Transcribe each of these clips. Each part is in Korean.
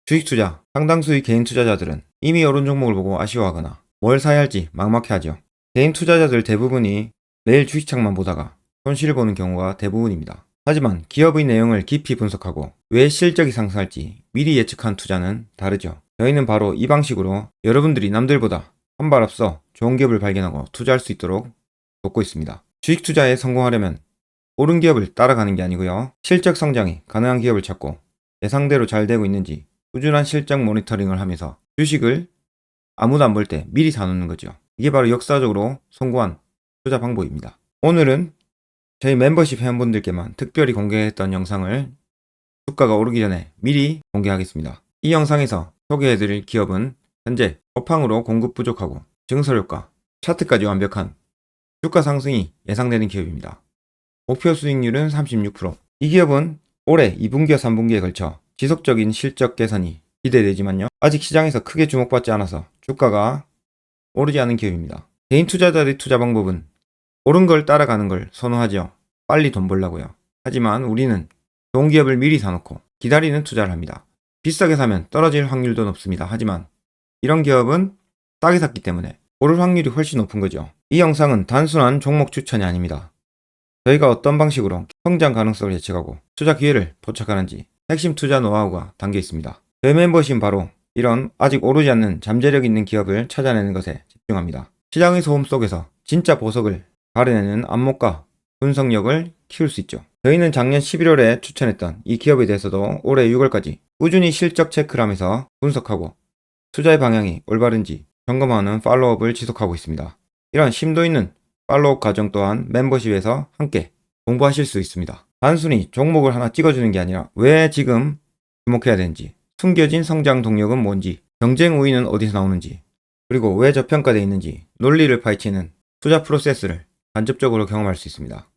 주식 투자, 상당수의 개인 투자자들은 이미 오른 종목을 보고 아쉬워하거나 뭘 사야 할지 막막해하죠. 개인 투자자들 대부분이 매일 주식창만 보다가 손실을 보는 경우가 대부분입니다. 하지만 기업의 내용을 깊이 분석하고 왜 실적이 상승할지 미리 예측한 투자는 다르죠. 저희는 바로 이 방식으로 여러분들이 남들보다 한 발 앞서 좋은 기업을 발견하고 투자할 수 있도록 돕고 있습니다. 주식 투자에 성공하려면 오른 기업을 따라가는 게 아니고요. 실적 성장이 가능한 기업을 찾고 예상대로 잘 되고 있는지 꾸준한 실적 모니터링을 하면서 주식을 아무도 안 볼 때 미리 사놓는 거죠. 이게 바로 역사적으로 성공한 투자 방법입니다. 오늘은 저희 멤버십 회원분들께만 특별히 공개했던 영상을 주가가 오르기 전에 미리 공개하겠습니다. 이 영상에서 소개해드릴 기업은 현재 업황으로 공급 부족하고 증설효과, 차트까지 완벽한 주가 상승이 예상되는 기업입니다. 목표 수익률은 36%. 이 기업은 올해 2분기와 3분기에 걸쳐 지속적인 실적 개선이 기대되지만요. 아직 시장에서 크게 주목받지 않아서 주가가 오르지 않은 기업입니다. 개인 투자자들의 투자 방법은 오른 걸 따라가는 걸 선호하죠. 빨리 돈 벌려고요. 하지만 우리는 좋은 기업을 미리 사놓고 기다리는 투자를 합니다. 비싸게 사면 떨어질 확률도 높습니다. 하지만 이런 기업은 싸게 샀기 때문에 오를 확률이 훨씬 높은 거죠. 이 영상은 단순한 종목 추천이 아닙니다. 저희가 어떤 방식으로 성장 가능성을 예측하고 투자 기회를 포착하는지 핵심 투자 노하우가 담겨 있습니다. 저희 멤버십은 바로 이런 아직 오르지 않는 잠재력 있는 기업을 찾아내는 것에 집중합니다. 시장의 소음 속에서 진짜 보석을 가려내는 안목과 분석력을 키울 수 있죠. 저희는 작년 11월에 추천했던 이 기업에 대해서도 올해 6월까지 꾸준히 실적 체크를 하면서 분석하고 투자의 방향이 올바른지 점검하는 팔로우업을 지속하고 있습니다. 이런 심도 있는 팔로우업 과정 또한 멤버십에서 함께 공부하실 수 있습니다. 단순히 종목을 하나 찍어주는 게 아니라 왜 지금 주목해야 되는지, 숨겨진 성장 동력은 뭔지, 경쟁 우위는 어디서 나오는지, 그리고 왜 저평가되어 있는지 논리를 파헤치는 투자 프로세스를 간접적으로 경험할 수 있습니다.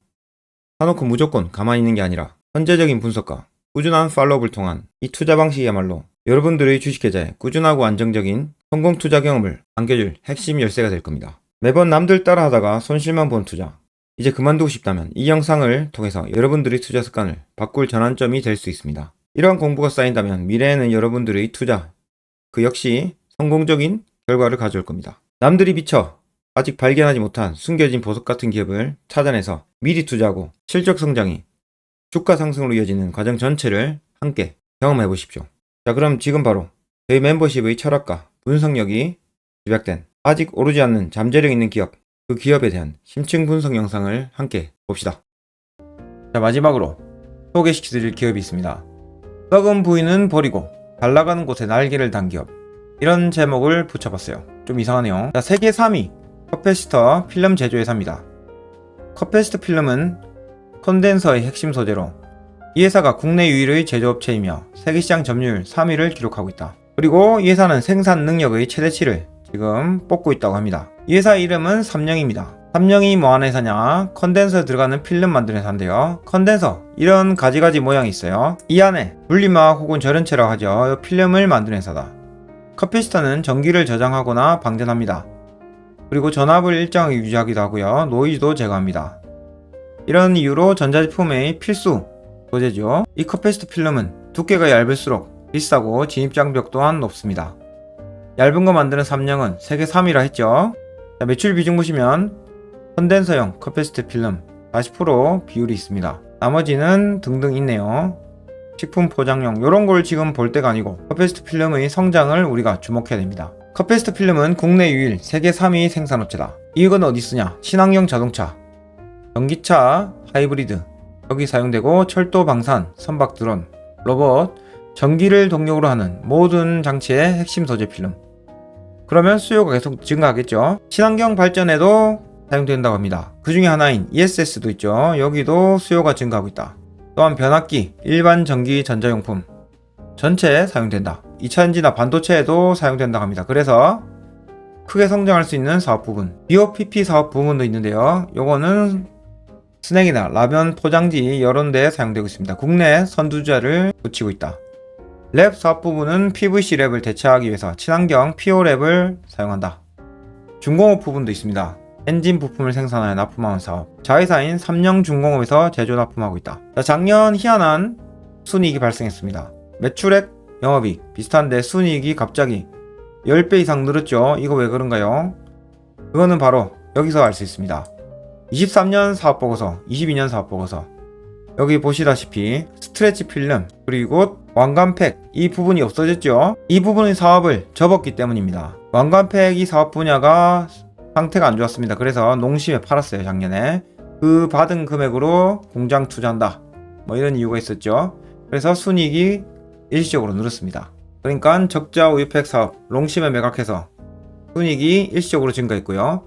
사놓고 무조건 가만히 있는 게 아니라 현재적인 분석과 꾸준한 팔로우업을 통한 이 투자 방식이야말로 여러분들의 주식계좌에 꾸준하고 안정적인 성공 투자 경험을 안겨줄 핵심 열쇠가 될 겁니다. 매번 남들 따라 하다가 손실만 본 투자, 이제 그만두고 싶다면 이 영상을 통해서 여러분들의 투자 습관을 바꿀 전환점이 될 수 있습니다. 이러한 공부가 쌓인다면 미래에는 여러분들의 투자 그 역시 성공적인 결과를 가져올 겁니다. 남들이 비춰 아직 발견하지 못한 숨겨진 보석 같은 기업을 찾아내서 미리 투자하고 실적 성장이 주가 상승으로 이어지는 과정 전체를 함께 경험해 보십시오. 자, 그럼 지금 바로 저희 멤버십의 철학과 분석력이 집약된 아직 오르지 않는 잠재력 있는 기업, 그 기업에 대한 심층 분석 영상을 함께 봅시다. 자, 마지막으로 소개시켜드릴 기업이 있습니다. 썩은 부위는 버리고 잘 나가는 곳에 날개를 단 기업, 이런 제목을 붙여봤어요. 좀 이상하네요. 자, 세계 3위 커패시터 필름 제조회사입니다. 커패시터 필름은 컨덴서의 핵심 소재로 이 회사가 국내 유일의 제조업체이며 세계시장 점유율 3위를 기록하고 있다. 그리고 이 회사는 생산 능력의 최대치를 지금 뽑고 있다고 합니다. 이 회사 이름은 삼령입니다. 삼령이 뭐하는 회사냐? 컨덴서에 들어가는 필름 만드는 회사인데요. 컨덴서, 이런 가지가지 모양이 있어요. 이 안에 분리막 혹은 절연체라고 하죠. 이 필름을 만드는 회사다. 커패시터는 전기를 저장하거나 방전합니다. 그리고 전압을 일정하게 유지하기도 하고요. 노이즈도 제거합니다. 이런 이유로 전자제품의 필수 소재죠. 이 커패시터 필름은 두께가 얇을수록 비싸고 진입 장벽 또한 높습니다. 얇은 거 만드는 삼령은 세계 3위라 했죠. 자, 매출 비중 보시면 컨덴서용 커패시터 필름 40% 비율이 있습니다. 나머지는 등등 있네요. 식품 포장용 이런 걸 지금 볼 때가 아니고 커패시터 필름의 성장을 우리가 주목해야 됩니다. 커패시터 필름은 국내 유일 세계 3위 생산업체다. 이건 어디 쓰냐? 친환경 자동차, 전기차, 하이브리드, 여기 사용되고 철도 방산, 선박 드론, 로봇, 전기를 동력으로 하는 모든 장치의 핵심 소재 필름. 그러면 수요가 계속 증가하겠죠. 친환경 발전에도 사용된다고 합니다. 그 중에 하나인 ESS도 있죠. 여기도 수요가 증가하고 있다. 또한 변압기, 일반 전기 전자용품 전체에 사용된다. 2차전지나 반도체에도 사용된다고 합니다. 그래서 크게 성장할 수 있는 사업 부분, BOPP 사업 부분도 있는데요. 요거는 스낵이나 라면 포장지 이런 데에 사용되고 있습니다. 국내 선두주자를 붙이고 있다. 랩 사업 부분은 PVC 랩을 대체하기 위해서 친환경 PO 랩을 사용한다. 중공업 부분도 있습니다. 엔진 부품을 생산하여 납품하는 사업, 자회사인 삼령중공업에서 제조 납품하고 있다. 자, 작년 희한한 순이익이 발생했습니다. 매출액 영업이익 비슷한데 순이익이 갑자기 10배 이상 늘었죠. 이거 왜 그런가요? 그거는 바로 여기서 알 수 있습니다. 23년 사업보고서, 22년 사업보고서, 여기 보시다시피 스트레치 필름 그리고 왕관팩 이 부분이 없어졌죠. 이 부분의 사업을 접었기 때문입니다. 왕관팩 이 사업 분야가 상태가 안 좋았습니다. 그래서 농심에 팔았어요. 작년에. 그 받은 금액으로 공장 투자한다, 뭐 이런 이유가 있었죠. 그래서 순이익이 일시적으로 늘었습니다. 그러니까 적자 우유팩 사업 농심에 매각해서 순이익이 일시적으로 증가했고요.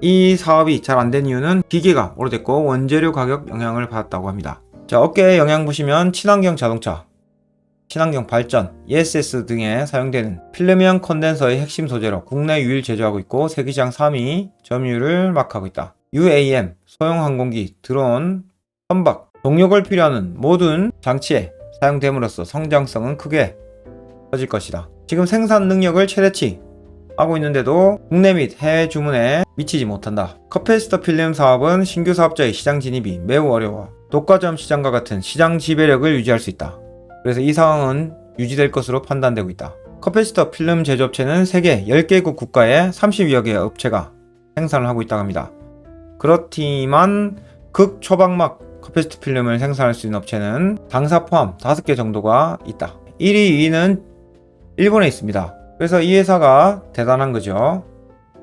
이 사업이 잘 안 된 이유는 기계가 오래됐고 원재료 가격 영향을 받았다고 합니다. 자, 업계의 영향 보시면 친환경 자동차, 친환경 발전, ESS 등에 사용되는 필름형 컨덴서의 핵심 소재로 국내 유일 제조하고 있고 세계시장 3위 점유율을 막하고 있다. UAM, 소형 항공기, 드론, 선박, 동력을 필요하는 모든 장치에 사용됨으로써 성장성은 크게 커질 것이다. 지금 생산 능력을 최대치 하고 있는데도 국내 및 해외 주문에 미치지 못한다. 커패시터 필름 사업은 신규 사업자의 시장 진입이 매우 어려워 독과점 시장과 같은 시장 지배력을 유지할 수 있다. 그래서 이 상황은 유지될 것으로 판단되고 있다. 커패시터 필름 제조업체는 세계 10개국 국가에 30여 개의 업체가 생산을 하고 있다고 합니다. 그렇지만 극초박막 커패시터 필름을 생산할 수 있는 업체는 당사 포함 5개 정도가 있다. 1위, 2위는 일본에 있습니다. 그래서 이 회사가 대단한 거죠.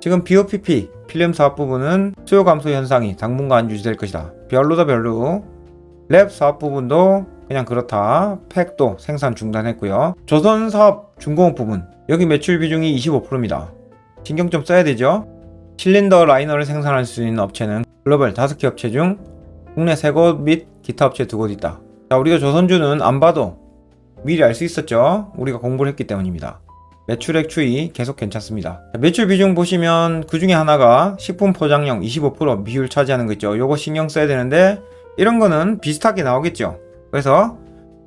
지금 BOPP 필름 사업 부분은 수요 감소 현상이 당분간 유지될 것이다. 별로다 별로. 랩 사업 부분도 그냥 그렇다. 팩도 생산 중단했고요. 조선 사업 중공업 부분, 여기 매출 비중이 25%입니다. 신경 좀 써야 되죠. 실린더 라이너를 생산할 수 있는 업체는 글로벌 5개 업체 중 국내 3곳 및 기타 업체 2곳 있다. 자, 우리가 조선주는 안 봐도 미리 알 수 있었죠. 우리가 공부를 했기 때문입니다. 매출액 추이 계속 괜찮습니다. 매출 비중 보시면 그 중에 하나가 식품 포장용 25% 비율 차지하는 거 있죠. 요거 신경 써야 되는데 이런 거는 비슷하게 나오겠죠. 그래서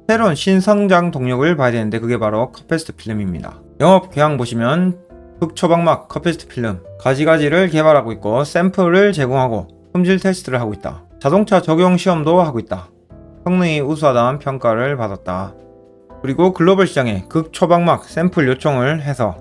새로운 신성장 동력을 봐야 되는데 그게 바로 커패시터 필름입니다. 영업 계획 보시면 극초박막 커패시터 필름 가지가지를 개발하고 있고 샘플을 제공하고 품질 테스트를 하고 있다. 자동차 적용 시험도 하고 있다. 성능이 우수하다는 평가를 받았다. 그리고 글로벌 시장에 극초박막 샘플 요청을 해서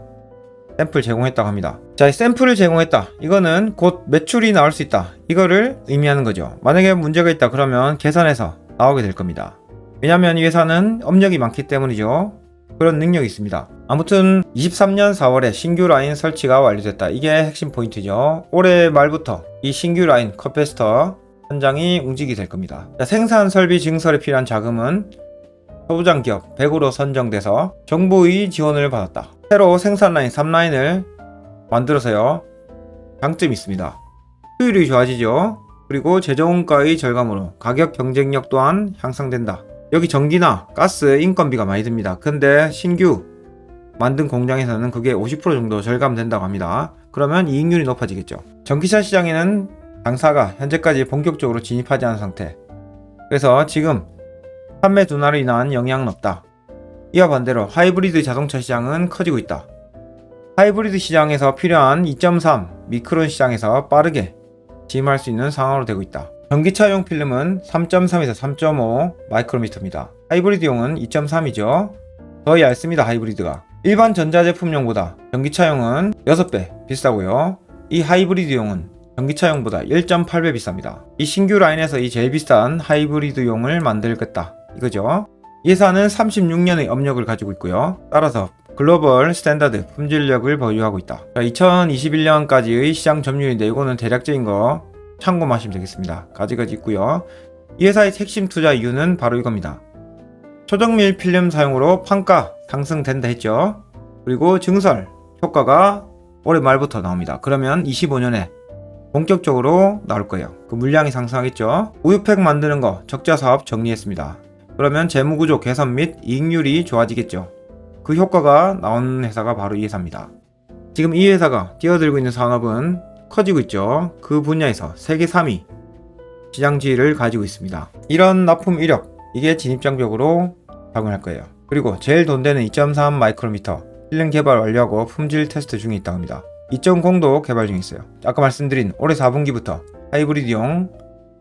샘플 제공했다고 합니다. 자, 샘플을 제공했다. 이거는 곧 매출이 나올 수 있다. 이거를 의미하는 거죠. 만약에 문제가 있다 그러면 계산해서 나오게 될 겁니다. 왜냐하면 이 회사는 업력이 많기 때문이죠. 그런 능력이 있습니다. 아무튼 23년 4월에 신규 라인 설치가 완료됐다. 이게 핵심 포인트죠. 올해 말부터 이 신규 라인 커패시터 현장이 움직이게 될 겁니다. 자, 생산 설비 증설에 필요한 자금은 소부장 기업 100으로 선정돼서 정부의 지원을 받았다. 새로 생산 라인 3라인을 만들어서요. 장점이 있습니다. 수율이 좋아지죠. 그리고 재정원가의 절감으로 가격 경쟁력 또한 향상된다. 여기 전기나 가스, 인건비가 많이 듭니다. 근데 신규 만든 공장에서는 그게 50% 정도 절감된다고 합니다. 그러면 이익률이 높아지겠죠. 전기차 시장에는 당사가 현재까지 본격적으로 진입하지 않은 상태. 그래서 지금 판매 둔화로 인한 영향은 없다. 이와 반대로 하이브리드 자동차 시장은 커지고 있다. 하이브리드 시장에서 필요한 2.3 미크론 시장에서 빠르게 진입할 수 있는 상황으로 되고 있다. 전기차용 필름은 3.3에서 3.5 마이크로미터입니다. 하이브리드용은 2.3이죠. 더 얇습니다. 하이브리드가. 일반 전자제품용보다 전기차용은 6배 비싸고요. 이 하이브리드용은 전기차용보다 1.8배 비쌉니다. 이 신규 라인에서 이 제일 비싼 하이브리드용을 만들겠다. 이거죠. 이 회사는 36년의 업력을 가지고 있고요. 따라서 글로벌 스탠다드 품질력을 보유하고 있다. 2021년까지의 시장 점유율인데 이거는 대략적인 거 참고하시면 되겠습니다. 가지가지 있고요. 이 회사의 핵심 투자 이유는 바로 이겁니다. 초정밀 필름 사용으로 판가 상승된다 했죠. 그리고 증설 효과가 올해 말부터 나옵니다. 그러면 25년에 본격적으로 나올 거예요. 그 물량이 상승하겠죠. 우유팩 만드는 거 적자 사업 정리했습니다. 그러면 재무구조 개선 및 이익률이 좋아지겠죠. 그 효과가 나온 회사가 바로 이 회사입니다. 지금 이 회사가 뛰어들고 있는 산업은 커지고 있죠. 그 분야에서 세계 3위 시장 지위를 가지고 있습니다. 이런 납품 이력, 이게 진입장벽으로 작용할 거예요. 그리고 제일 돈 되는 2.3 마이크로미터 필름 개발 완료하고 품질 테스트 중에 있다고 합니다. 2.0도 개발 중에 있어요. 아까 말씀드린 올해 4분기부터 하이브리드용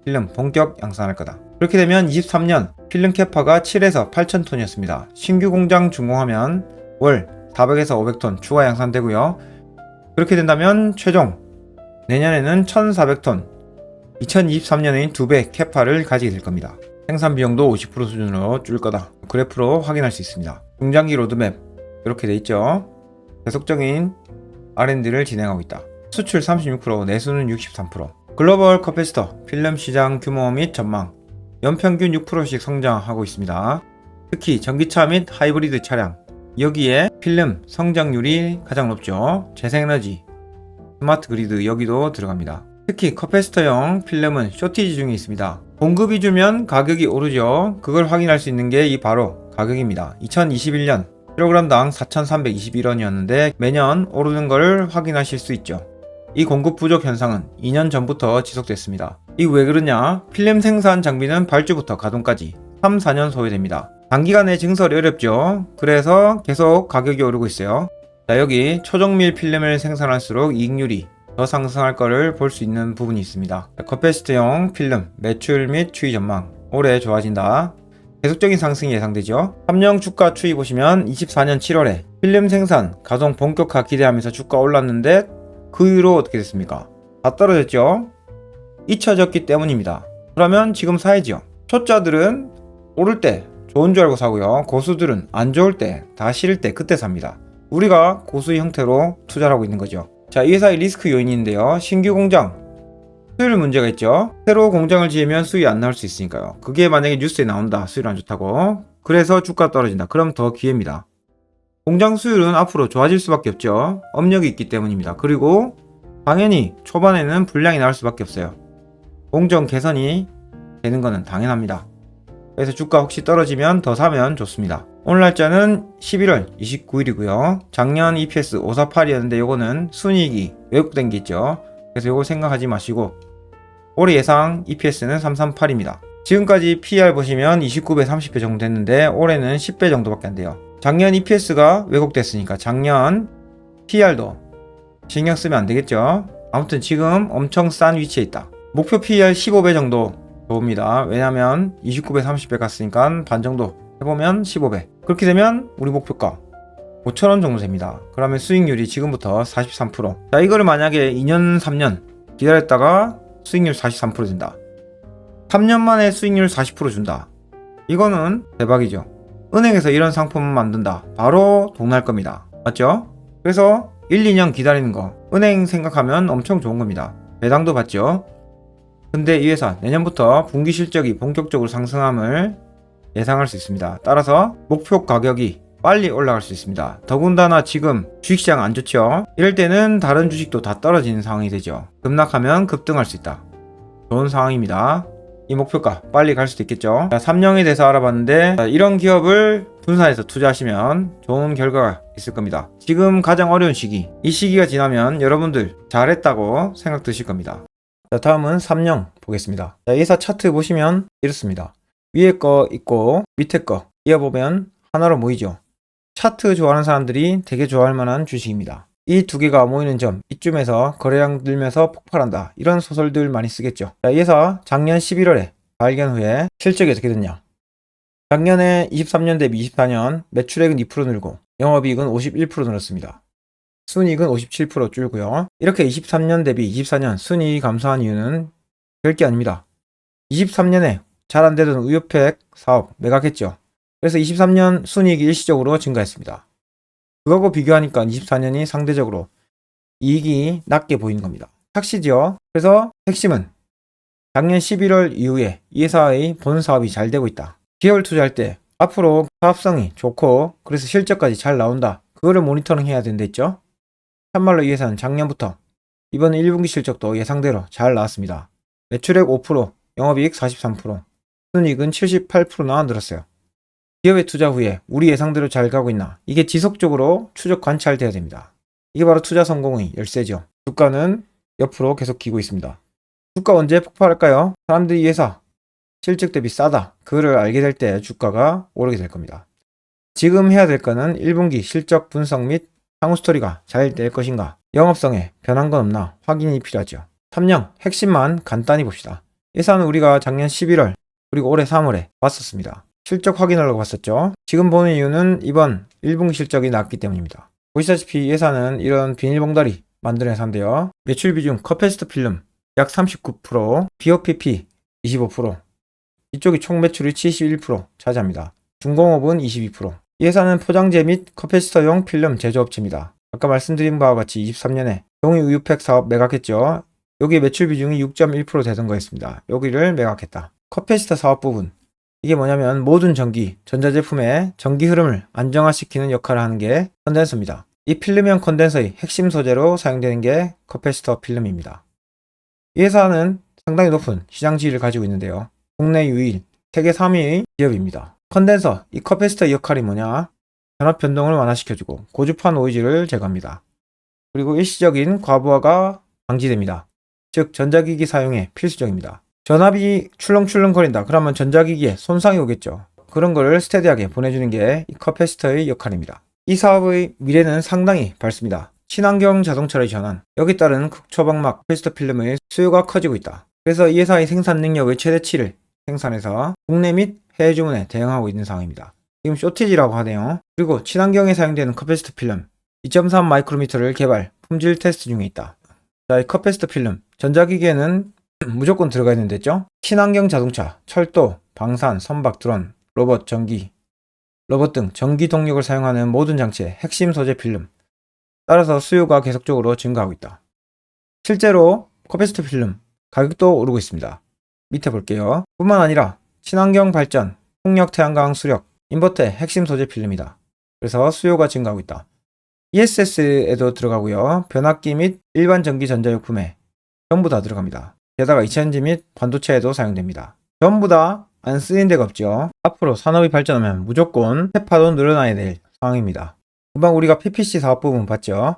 필름 본격 양산할 거다. 그렇게 되면 23년 필름 캐파가 7에서 8,000톤이었습니다. 신규 공장 준공하면 월 400에서 500톤 추가 양산되고요. 그렇게 된다면 최종 내년에는 1,400톤, 2023년의 2배 캐파를 가지게 될 겁니다. 생산 비용도 50% 수준으로 줄 거다. 그래프로 확인할 수 있습니다. 중장기 로드맵 이렇게 돼 있죠. 계속적인 R&D를 진행하고 있다. 수출 36%, 내수는 63%. 글로벌 커패시터 필름 시장 규모 및 전망 연평균 6%씩 성장하고 있습니다. 특히 전기차 및 하이브리드 차량 여기에 필름 성장률이 가장 높죠. 재생에너지, 스마트 그리드 여기도 들어갑니다. 특히 커패시터용 필름은 쇼티지 중에 있습니다. 공급이 주면 가격이 오르죠. 그걸 확인할 수 있는 게 이 바로 가격입니다. 2021년 kg당 4,321원이었는데 매년 오르는 걸 확인하실 수 있죠. 이 공급 부족 현상은 2년 전부터 지속됐습니다. 이게 왜 그러냐? 필름 생산 장비는 발주부터 가동까지 3, 4년 소요됩니다. 단기간에 증설이 어렵죠. 그래서 계속 가격이 오르고 있어요. 자, 여기 초정밀 필름을 생산할수록 이익률이 더 상승할 거를 볼 수 있는 부분이 있습니다. 커패시터용 필름 매출 및 추이 전망 올해 좋아진다. 계속적인 상승이 예상되죠. 삼성 주가 추이 보시면 24년 7월에 필름 생산 가동 본격화 기대하면서 주가 올랐는데 그 이후로 어떻게 됐습니까? 다 떨어졌죠. 잊혀졌기 때문입니다. 그러면 지금 사야죠. 초짜들은 오를 때 좋은 줄 알고 사고요. 고수들은 안 좋을 때, 다 싫을 때 그때 삽니다. 우리가 고수의 형태로 투자를 하고 있는 거죠. 자, 이 회사의 리스크 요인인데요. 신규 공장 수율 문제가 있죠. 새로 공장을 지으면 수익이 안 나올 수 있으니까요. 그게 만약에 뉴스에 나온다. 수율 안 좋다고. 그래서 주가 떨어진다. 그럼 더 기회입니다. 공장 수율은 앞으로 좋아질 수밖에 없죠. 업력이 있기 때문입니다. 그리고 당연히 초반에는 불량이 나올 수밖에 없어요. 공정 개선이 되는 거는 당연합니다. 그래서 주가 혹시 떨어지면 더 사면 좋습니다. 오늘 날짜는 11월 29일이고요. 작년 EPS 548이었는데 요거는 순이익이 왜곡된 게 있죠. 그래서 요거 생각하지 마시고 올해 예상 EPS는 338입니다. 지금까지 PER 보시면 29배 30배 정도 됐는데 올해는 10배 정도밖에 안 돼요. 작년 EPS가 왜곡됐으니까 작년 PER도 신경 쓰면 안 되겠죠. 아무튼 지금 엄청 싼 위치에 있다. 목표 PER 15배 정도 봅니다. 왜냐면 29배 30배 갔으니까 반 정도 해보면 15배. 그렇게 되면 우리 목표가 5,000원 정도 됩니다. 그러면 수익률이 지금부터 43%. 자, 이거를 만약에 2년 3년 기다렸다가 수익률 43% 된다. 3년 만에 수익률 40% 준다. 이거는 대박이죠. 은행에서 이런 상품을 만든다. 바로 돈 날 겁니다. 맞죠? 그래서 1, 2년 기다리는 거 은행 생각하면 엄청 좋은 겁니다. 배당도 받죠. 근데 이 회사 내년부터 분기 실적이 본격적으로 상승함을 예상할 수 있습니다. 따라서 목표 가격이 빨리 올라갈 수 있습니다. 더군다나 지금 주식시장 안 좋죠. 이럴 때는 다른 주식도 다 떨어지는 상황이 되죠. 급락하면 급등할 수 있다. 좋은 상황입니다. 이 목표가 빨리 갈 수도 있겠죠. 자, 삼령에 대해서 알아봤는데 이런 기업을 분산해서 투자하시면 좋은 결과가 있을 겁니다. 지금 가장 어려운 시기, 이 시기가 지나면 여러분들 잘했다고 생각 드실 겁니다. 자, 다음은 삼령 보겠습니다. 자, 이 회사 차트 보시면 이렇습니다. 위에 거 있고 밑에 거 이어보면 하나로 모이죠. 차트 좋아하는 사람들이 되게 좋아할 만한 주식입니다. 이 두 개가 모이는 점, 이쯤에서 거래량 늘면서 폭발한다. 이런 소설들 많이 쓰겠죠. 자, 이 회사 작년 11월에 발견 후에 실적이 어떻게 됐냐. 작년에 23년 대비 24년 매출액은 2% 늘고 영업이익은 51% 늘었습니다. 순이익은 57% 줄고요. 이렇게 23년 대비 24년 순이익이 감소한 이유는 별게 아닙니다. 23년에 잘 안되던 우유팩 사업 매각했죠. 그래서 23년 순이익이 일시적으로 증가했습니다. 그거하고 비교하니까 24년이 상대적으로 이익이 낮게 보이는 겁니다. 착시죠. 그래서 핵심은 작년 11월 이후에 이 회사의 본 사업이 잘 되고 있다. 기업을 투자할 때 앞으로 사업성이 좋고 그래서 실적까지 잘 나온다. 그거를 모니터링 해야 된다 했죠. 참말로 이 회사는 작년부터 이번 1분기 실적도 예상대로 잘 나왔습니다. 매출액 5%, 영업이익 43%, 순이익은 78%나 늘었어요. 기업에 투자 후에 우리 예상대로 잘 가고 있나? 이게 지속적으로 추적 관찰돼야 됩니다. 이게 바로 투자 성공의 열쇠죠. 주가는 옆으로 계속 기고 있습니다. 주가 언제 폭발할까요? 사람들이 이 회사 실적 대비 싸다. 그거를 알게 될 때 주가가 오르게 될 겁니다. 지금 해야 될 거는 1분기 실적 분석 및 향후 스토리가 잘 될 것인가? 영업성에 변한 건 없나? 확인이 필요하죠. 삼령 핵심만 간단히 봅시다. 회사는 우리가 작년 11월 그리고 올해 3월에 봤었습니다. 실적 확인하려고 봤었죠. 지금 보는 이유는 이번 1분기 실적이 나왔기 때문입니다. 보시다시피 이 회사는 이런 비닐봉다리 만드는 회사인데요. 매출 비중 컵패스트 필름 약 39%, BOPP 25%, 이쪽이 총 매출이 71% 차지합니다. 중공업은 22%. 이 회사는 포장재 및 컵패스터용 필름 제조업체입니다. 아까 말씀드린 바와 같이 23년에 동의 우유팩 사업 매각했죠. 여기 매출 비중이 6.1% 되던 거였습니다. 여기를 매각했다. 컵패스터 사업 부분. 이게 뭐냐면 모든 전기, 전자제품의 전기 흐름을 안정화시키는 역할을 하는 게 컨덴서입니다. 이 필름형 컨덴서의 핵심 소재로 사용되는 게 컵패스터 필름입니다. 이 회사는 상당히 높은 시장 지위를 가지고 있는데요. 국내 유일, 세계 3위의 기업입니다. 컨덴서, 이 컵패스터의 역할이 뭐냐? 전압 변동을 완화시켜주고 고주파 노이즈를 제거합니다. 그리고 일시적인 과부하가 방지됩니다. 즉 전자기기 사용에 필수적입니다. 전압이 출렁출렁 거린다. 그러면 전자기기에 손상이 오겠죠. 그런 거를 스테디하게 보내주는 게 이 컵패스터의 역할입니다. 이 사업의 미래는 상당히 밝습니다. 친환경 자동차의 전환, 여기 따른 극초방막 컵패스터 필름의 수요가 커지고 있다. 그래서 이 회사의 생산 능력의 최대치를 생산해서 국내 및 해외 주문에 대응하고 있는 상황입니다. 지금 쇼티지라고 하네요. 그리고 친환경에 사용되는 컵패스터 필름 2.3 마이크로미터를 개발, 품질 테스트 중에 있다. 자, 이 컵패스터 필름 전자기기에는 무조건 들어가 있는 데죠. 친환경 자동차, 철도, 방산, 선박, 드론, 로봇, 전기, 로봇 등 전기 동력을 사용하는 모든 장치의 핵심 소재 필름. 따라서 수요가 계속적으로 증가하고 있다. 실제로 컵패스터 필름 가격도 오르고 있습니다. 밑에 볼게요. 뿐만 아니라 친환경 발전, 풍력 태양광 수력, 인버터의 핵심 소재 필름이다. 그래서 수요가 증가하고 있다. ESS에도 들어가고요. 변압기 및 일반 전기 전자용품에 전부 다 들어갑니다. 게다가 2차전지 및 반도체에도 사용됩니다. 전부 다 안 쓰이는 데가 없죠. 앞으로 산업이 발전하면 무조건 캐파도 늘어나야 될 상황입니다. 금방 우리가 PPC 사업 부분 봤죠?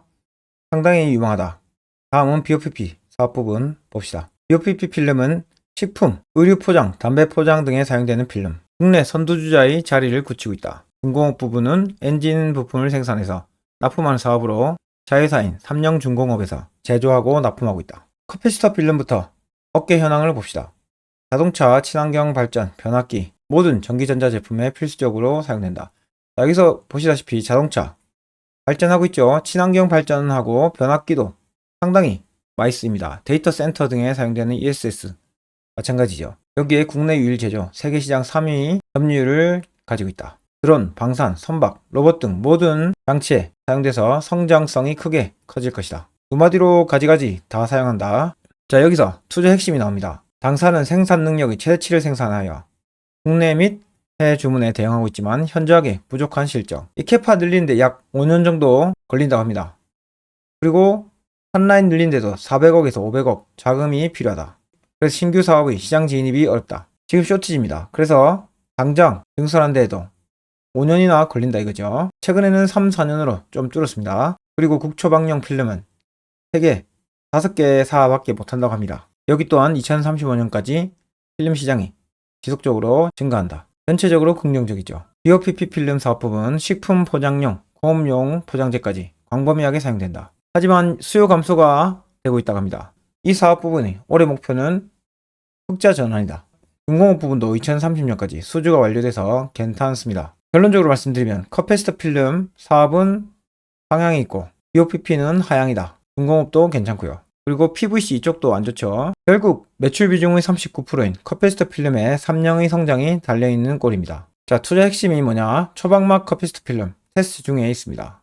상당히 유망하다. 다음은 BOPP 사업 부분 봅시다. BOPP 필름은 식품, 의류 포장, 담배 포장 등에 사용되는 필름. 국내 선두주자의 자리를 굳히고 있다. 중공업 부분은 엔진 부품을 생산해서 납품하는 사업으로 자회사인 삼영중공업에서 제조하고 납품하고 있다. 컵패시터 필름부터 업계 현황을 봅시다. 자동차, 친환경 발전, 변압기, 모든 전기전자 제품에 필수적으로 사용된다. 자, 여기서 보시다시피 자동차 발전하고 있죠. 친환경 발전하고 변압기도 상당히 많이 쓰입니다. 데이터 센터 등에 사용되는 ESS 마찬가지죠. 여기에 국내 유일 제조, 세계 시장 3위 점유율을 가지고 있다. 드론, 방산, 선박, 로봇 등 모든 장치에 사용돼서 성장성이 크게 커질 것이다. 두 마디로 가지가지 다 사용한다. 자, 여기서 투자 핵심이 나옵니다. 당사는 생산 능력의 최대치를 생산하여 국내 및 해외 주문에 대응하고 있지만 현저하게 부족한 실적. 이 캐파 늘리는데 약 5년 정도 걸린다고 합니다. 그리고 한 라인 늘리는데도 400억에서 500억 자금이 필요하다. 그래서 신규 사업의 시장 진입이 어렵다. 지금 쇼티지입니다. 그래서 당장 증설한 데에도 5년이나 걸린다 이거죠. 최근에는 3, 4년으로 좀 줄었습니다. 그리고 국초방용 필름은 세계 5개 사밖에 못한다고 합니다. 여기 또한 2035년까지 필름 시장이 지속적으로 증가한다. 전체적으로 긍정적이죠. BOPP 필름 사업 부분 식품 포장용, 공업용 포장재까지 광범위하게 사용된다. 하지만 수요 감소가 되고 있다고 합니다. 이 사업 부분의 올해 목표는 흑자 전환이다. 중공업 부분도 2030년까지 수주가 완료돼서 괜찮습니다. 결론적으로 말씀드리면 컵패스터 필름 사업은 상향이 있고 BOPP는 하향이다. 중공업도 괜찮고요. 그리고 PVC 이쪽도 안 좋죠. 결국 매출 비중의 39%인 컵패스터 필름의 3년의 성장이 달려있는 꼴입니다. 자, 투자 핵심이 뭐냐? 초방막 컵패스터 필름 테스트 중에 있습니다.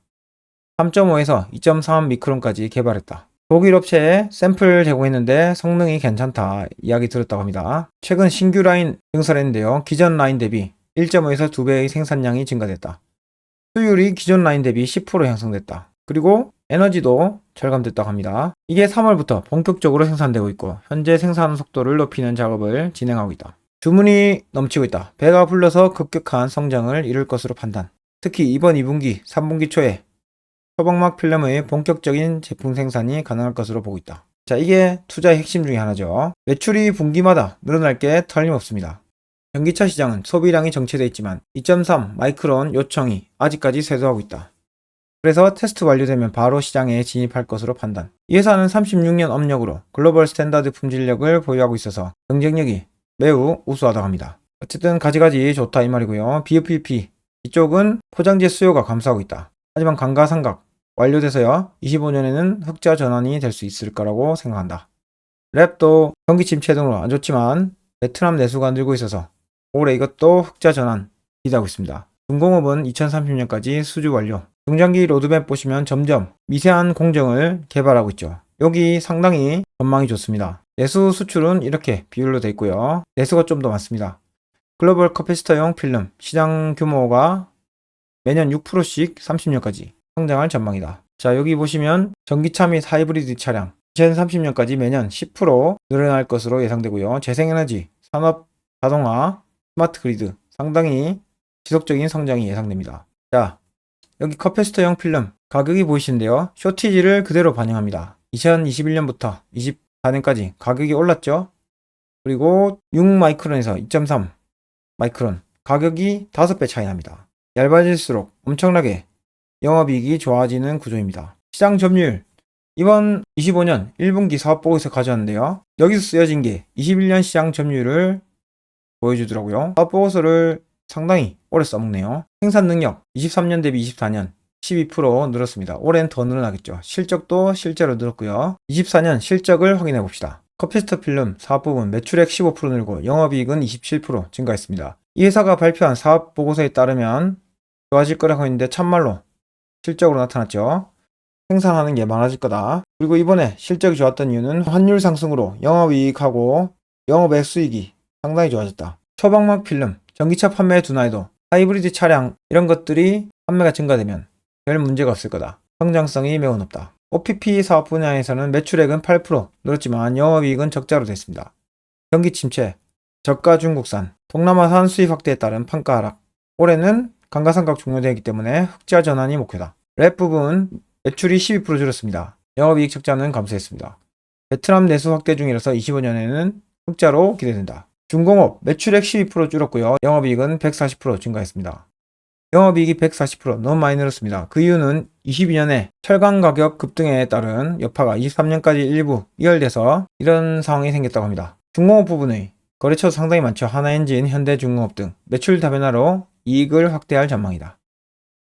3.5에서 2.3 미크론까지 개발했다. 독일 업체에 샘플 제공했는데 성능이 괜찮다 이야기 들었다고 합니다. 최근 신규 라인 증설했는데요. 기존 라인 대비 1.5에서 2배의 생산량이 증가됐다. 수율이 기존 라인 대비 10% 향상됐다. 그리고 에너지도 절감됐다고 합니다. 이게 3월부터 본격적으로 생산되고 있고 현재 생산 속도를 높이는 작업을 진행하고 있다. 주문이 넘치고 있다. 배가 불러서 급격한 성장을 이룰 것으로 판단. 특히 이번 2분기, 3분기 초에 초방막 필름의 본격적인 제품 생산이 가능할 것으로 보고 있다. 자, 이게 투자의 핵심 중에 하나죠. 매출이 분기마다 늘어날 게 틀림없습니다. 전기차 시장은 소비량이 정체되어 있지만 2.3 마이크론 요청이 아직까지 쇄도하고 있다. 그래서 테스트 완료되면 바로 시장에 진입할 것으로 판단. 이 회사는 36년 업력으로 글로벌 스탠다드 품질력을 보유하고 있어서 경쟁력이 매우 우수하다고 합니다. 어쨌든 가지가지 좋다 이 말이고요. BOPP 이쪽은 포장재 수요가 감소하고 있다. 하지만 감가상각 완료돼서요 25년에는 흑자 전환이 될 수 있을 거라고 생각한다. 랩도 경기 침체 등으로 안 좋지만 베트남 내수가 늘고 있어서 올해 이것도 흑자 전환 기대하고 있습니다. 중공업은 2030년까지 수주 완료. 중장기 로드맵 보시면 점점 미세한 공정을 개발하고 있죠. 여기 상당히 전망이 좋습니다. 내수 수출은 이렇게 비율로 되어 있고요. 내수가 좀 더 많습니다. 글로벌 커피스터용 필름 시장 규모가 매년 6%씩 30년까지 성장할 전망이다. 자, 여기 보시면 전기차 및 하이브리드 차량 2030년까지 매년 10% 늘어날 것으로 예상되고요. 재생에너지, 산업, 자동화, 스마트 그리드 상당히 지속적인 성장이 예상됩니다. 자, 여기 커피스터용 필름 가격이 보이시는데요. 쇼티지를 그대로 반영합니다. 2021년부터 24년까지 가격이 올랐죠. 그리고 6마이크론에서 2.3 마이크론 가격이 5배 차이 납니다. 얇아질수록 엄청나게 영업이익이 좋아지는 구조입니다. 시장 점유율 이번 25년 1분기 사업보고에서 가져왔는데요. 여기서 쓰여진 게 21년 시장 점유율을 보여주더라고요. 사업보고서를 상당히 오래 써먹네요. 생산 능력 23년 대비 24년 12% 늘었습니다. 올해는 더 늘어나겠죠. 실적도 실제로 늘었고요. 24년 실적을 확인해 봅시다. 커피스터 필름 사업 부분 매출액 15% 늘고 영업이익은 27% 증가했습니다. 이 회사가 발표한 사업 보고서에 따르면 좋아질 거라고 했는데 참말로 실적으로 나타났죠. 생산하는 게 많아질 거다. 그리고 이번에 실적이 좋았던 이유는 환율 상승으로 영업이익하고 영업외 수익이 상당히 좋아졌다. 처방막 필름, 전기차 판매 둔화에도 하이브리드 차량 이런 것들이 판매가 증가되면 별 문제가 없을 거다. 성장성이 매우 높다. OPP 사업 분야에서는 매출액은 8% 늘었지만 영업이익은 적자로 됐습니다. 경기 침체, 저가 중국산, 동남아산 수입 확대에 따른 판가 하락. 올해는 감가상각 종료되기 때문에 흑자 전환이 목표다. 랩 부분 매출이 12% 줄었습니다. 영업이익 적자는 감소했습니다. 베트남 내수 확대 중이라서 25년에는 흑자로 기대된다. 중공업 매출액 12% 줄었고요. 영업이익은 140% 증가했습니다. 영업이익이 140% 너무 많이 늘었습니다. 그 이유는 22년에 철강 가격 급등에 따른 여파가 23년까지 일부 이열돼서 이런 상황이 생겼다고 합니다. 중공업 부분의 거래처도 상당히 많죠. 하나엔진, 현대중공업 등 매출 다변화로 이익을 확대할 전망이다.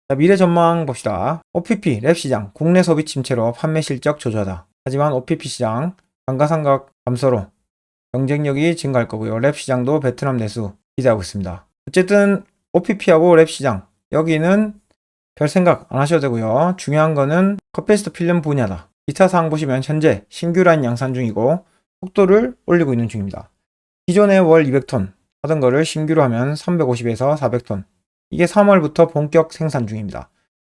자, 미래 전망 봅시다. OPP 랩 시장 국내 소비 침체로 판매 실적 저조하다. 하지만 OPP 시장 감가상각 감소로 경쟁력이 증가할 거고요. 랩 시장도 베트남 내수 기대하고 있습니다. 어쨌든 OPP하고 랩 시장 여기는 별 생각 안 하셔도 되고요. 중요한 거는 커피스터 필름 분야다. 기타 사항 보시면 현재 신규 라인 양산 중이고 속도를 올리고 있는 중입니다. 기존에 월 200톤 하던 거를 신규로 하면 350에서 400톤. 이게 3월부터 본격 생산 중입니다.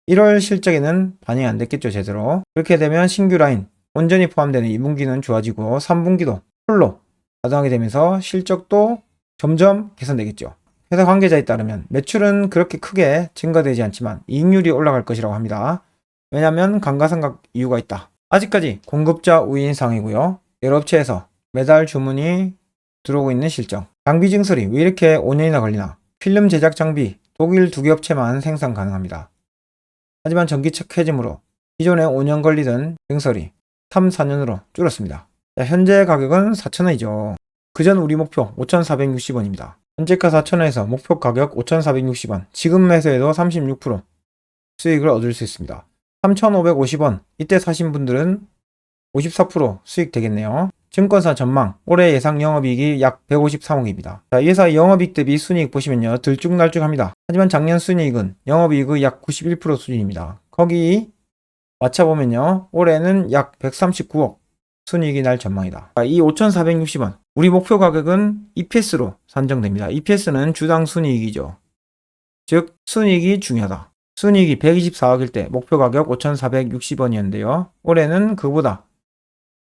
1월 실적에는 반영이 안 됐겠죠, 제대로. 그렇게 되면 신규 라인 온전히 포함되는 2분기는 좋아지고 3분기도 풀로 가동하게 되면서 실적도 점점 개선되겠죠. 회사 관계자에 따르면 매출은 그렇게 크게 증가되지 않지만 이익률이 올라갈 것이라고 합니다. 왜냐하면 감가상각 이유가 있다. 아직까지 공급자 우인 상황이고요. 여러 업체에서 매달 주문이 들어오고 있는 실적. 장비 증설이 왜 이렇게 5년이나 걸리나? 필름 제작 장비 독일 2개 업체만 생산 가능합니다. 하지만 전기차 캐즘으로 기존에 5년 걸리던 증설이 3, 4년으로 줄었습니다. 자, 현재 가격은 4,000원이죠. 그전 우리 목표 5,460원입니다. 현재가 4,000원에서 목표 가격 5,460원. 지금 매수해도 36% 수익을 얻을 수 있습니다. 3,550원 이때 사신 분들은 54% 수익 되겠네요. 증권사 전망 올해 예상 영업이익이 약 153억입니다. 자, 이 회사 영업이익 대비 순이익 보시면요 들쭉날쭉합니다. 하지만 작년 순이익은 영업이익의 약 91% 수준입니다. 거기 맞춰보면요 올해는 약 139억 순이익이 날 전망이다. 자, 이 5,460원 우리 목표 가격은 EPS로 산정됩니다. EPS는 주당 순이익이죠. 즉 순이익이 중요하다. 순이익이 124억일 때 목표 가격 5,460원이었는데요. 올해는 그보다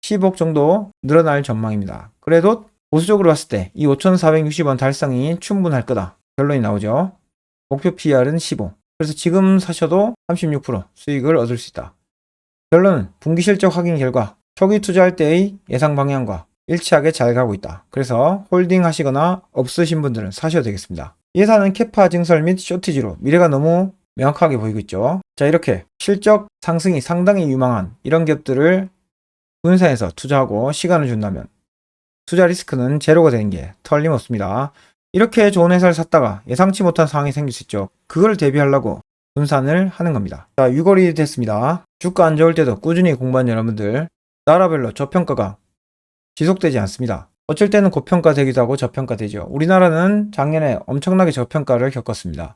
10억 정도 늘어날 전망입니다. 그래도 보수적으로 봤을 때 이 5,460원 달성이 충분할 거다. 결론이 나오죠. 목표 PR은 15. 그래서 지금 사셔도 36% 수익을 얻을 수 있다. 결론은 분기 실적 확인 결과 초기 투자할 때의 예상 방향과 일치하게 잘 가고 있다. 그래서 홀딩 하시거나 없으신 분들은 사셔도 되겠습니다. 이 회사는 캐파 증설 및 쇼티지로 미래가 너무 명확하게 보이고 있죠. 자, 이렇게 실적 상승이 상당히 유망한 이런 기업들을 군사에서 투자하고 시간을 준다면 투자 리스크는 제로가 되는 게 틀림없습니다. 이렇게 좋은 회사를 샀다가 예상치 못한 상황이 생길 수 있죠. 그걸 대비하려고 분산을 하는 겁니다. 자, 6월이 됐습니다. 주가 안 좋을 때도 꾸준히 공부한 여러분들, 나라별로 저평가가 지속되지 않습니다. 어쩔 때는 고평가되기도 하고 저평가되죠. 우리나라는 작년에 엄청나게 저평가를 겪었습니다.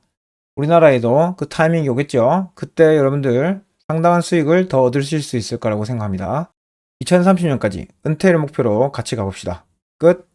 우리나라에도 그 타이밍이 오겠죠. 그때 여러분들 상당한 수익을 더 얻으실 수 있을 거라고 생각합니다. 2030년까지 은퇴를 목표로 같이 가봅시다. 끝.